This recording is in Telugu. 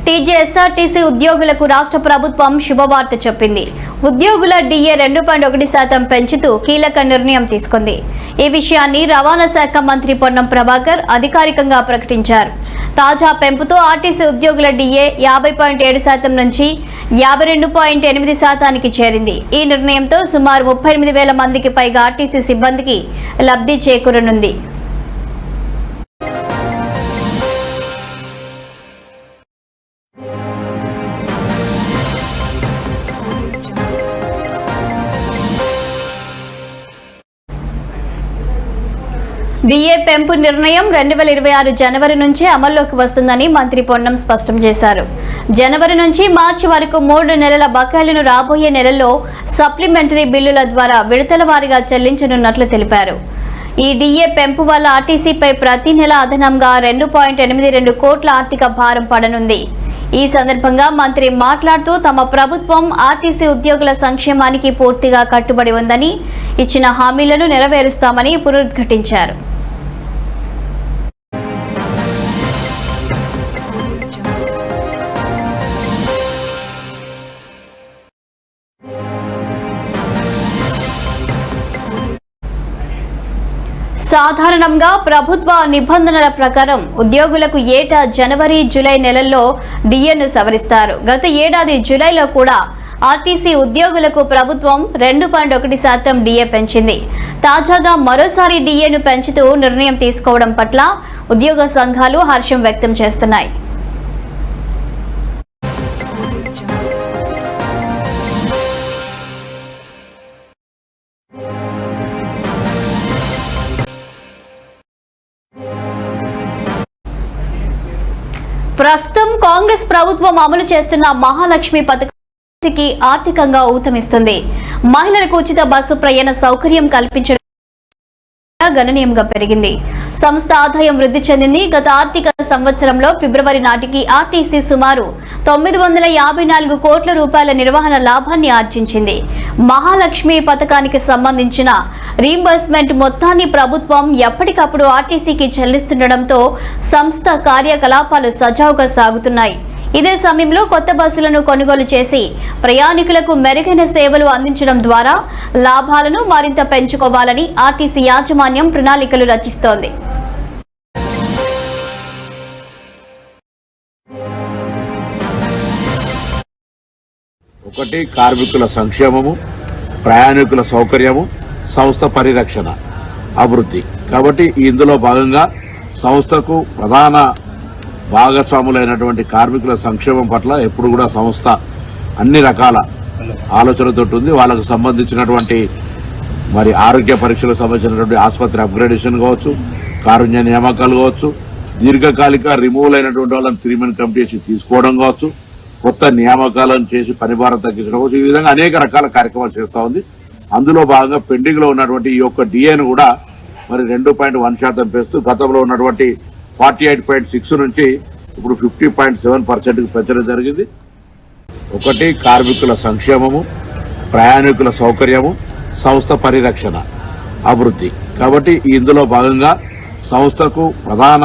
టీజీఎస్ఆర్టీసీ ఉద్యోగులకు రాష్ట్ర ప్రభుత్వం శుభవార్త చెప్పింది. ఉద్యోగుల డిఏ 2.1% పెంచుతూ కీలక నిర్ణయం తీసుకుంది. ఈ విషయాన్ని రవాణా శాఖ మంత్రి పొన్నం ప్రభాకర్ అధికారికంగా ప్రకటించారు. తాజా పెంపుతో ఆర్టీసీ ఉద్యోగుల డిఏ 50.7% నుంచి 52.8% చేరింది. ఈ నిర్ణయంతో సుమారు 38,000 మందికి పైగా ఆర్టీసీ సిబ్బందికి లబ్ధి చేకూరనుంది. డిఏ పెంపు నిర్ణయం 2026 జనవరి నుంచి అమల్లోకి వస్తుందని మంత్రి పొన్నం స్పష్టం చేశారు. జనవరి నుంచి మార్చి వరకు 3 నెలల బకాయిలను రాబోయే నెలల్లో సప్లిమెంటరీ బిల్లుల ద్వారా విడతల వారీగా చెల్లించనున్నట్లు తెలిపారు. ఈ డిఏ పెంపు వల్ల ఆర్టీసీపై ప్రతి నెల అదనంగా 2.82 కోట్ల ఆర్థిక భారం పడనుంది. ఈ సందర్భంగా మంత్రి మాట్లాడుతూ తమ ప్రభుత్వం ఆర్టీసీ ఉద్యోగుల సంక్షేమానికి పూర్తిగా కట్టుబడి ఉందని, ఇచ్చిన హామీలను నెరవేరుస్తామని పునరుద్ఘాటించారు. సాధారణంగా ప్రభుత్వ నిబంధనల ప్రకారం ఉద్యోగులకు ఏటా జనవరి, జూలై నెలల్లో డిఏను సవరిస్తారు. గత ఏడాది జూలైలో కూడా ఆర్టీసీ ఉద్యోగులకు ప్రభుత్వం 2.1% డిఏ పెంచింది. తాజాగా మరోసారి డిఏను పెంచుతూ నిర్ణయం తీసుకోవడం పట్ల ఉద్యోగ సంఘాలు హర్షం వ్యక్తం చేస్తున్నాయి. ప్రస్తుతం కాంగ్రెస్ ప్రభుత్వం అమలు చేస్తున్న మహాలక్ష్మి పథకానికి ఆర్థికంగా ఊతమిస్తుంది. మహిళలకు ఉచిత బస్సు ప్రయాణ సౌకర్యం కల్పించడం గణనీయంగా పెరిగింది. సంస్థ ఆదాయం వృద్ధి చెందింది. గత ఆర్థిక సంవత్సరంలో ఫిబ్రవరి నాటికి ఆర్టీసీ సుమారు 954 కోట్ల రూపాయల నిర్వహణ లాభాన్ని ఆర్జించింది. మహాలక్ష్మి పథకానికి సంబంధించిన రీయింబర్స్మెంట్ మొత్తాన్ని ప్రభుత్వం ఎప్పటికప్పుడు ఆర్టీసీకి చెల్లిస్తుండటంతో సంస్థ కార్యకలాపాలు సజావుగా సాగుతున్నాయి. ఇదే సమయంలో కొత్త బస్సులను కొనుగోలు చేసి ప్రయాణికులకు మెరుగైన సేవలు అందించడం ద్వారా లాభాలను మరింత పెంచుకోవాలని ఆర్టీసీ యాజమాన్యం ప్రణాళికలు రచిస్తోంది. ఒకటి కార్మికుల సంక్షేమము, ప్రయాణికుల సౌకర్యము, సంస్థ పరిరక్షణ, అభివృద్ధి. కాబట్టి ఇందులో భాగంగా సంస్థకు ప్రధాన భాగస్వాములైనటువంటి కార్మికుల సంక్షేమం పట్ల ఎప్పుడు కూడా సంస్థ అన్ని రకాల ఆలోచనతో ఉంది. వాళ్ళకు సంబంధించినటువంటి మరి ఆరోగ్య పరీక్షలకు సంబంధించినటువంటి ఆసుపత్రి అప్గ్రేడేషన్ కావచ్చు, కారుణ్య నియామకాలు కావచ్చు, దీర్ఘకాలిక రిమూవల్ అయినటువంటి వాళ్ళని 3 మంత్ కమిటీ తీసుకోవడం కావచ్చు, కొత్త నియామకాలను చేసి పని భారం తగ్గించడం కావచ్చు, ఈ విధంగా అనేక రకాల కార్యక్రమాలు చేస్తూ ఉంది. అందులో భాగంగా పెండింగ్ లో ఉన్నటువంటి ఈ యొక్క డిఏను కూడా మరి 2.1% పెంచుతూ గతంలో ఉన్నటువంటి 48.6 నుంచి ఇప్పుడు 50.7% పెంచడం జరిగింది. ఒకటి కార్మికుల సంక్షేమము, ప్రయాణికుల సౌకర్యము, సంస్థ పరిరక్షణ, అభివృద్ధి. కాబట్టి ఇందులో భాగంగా సంస్థకు ప్రధాన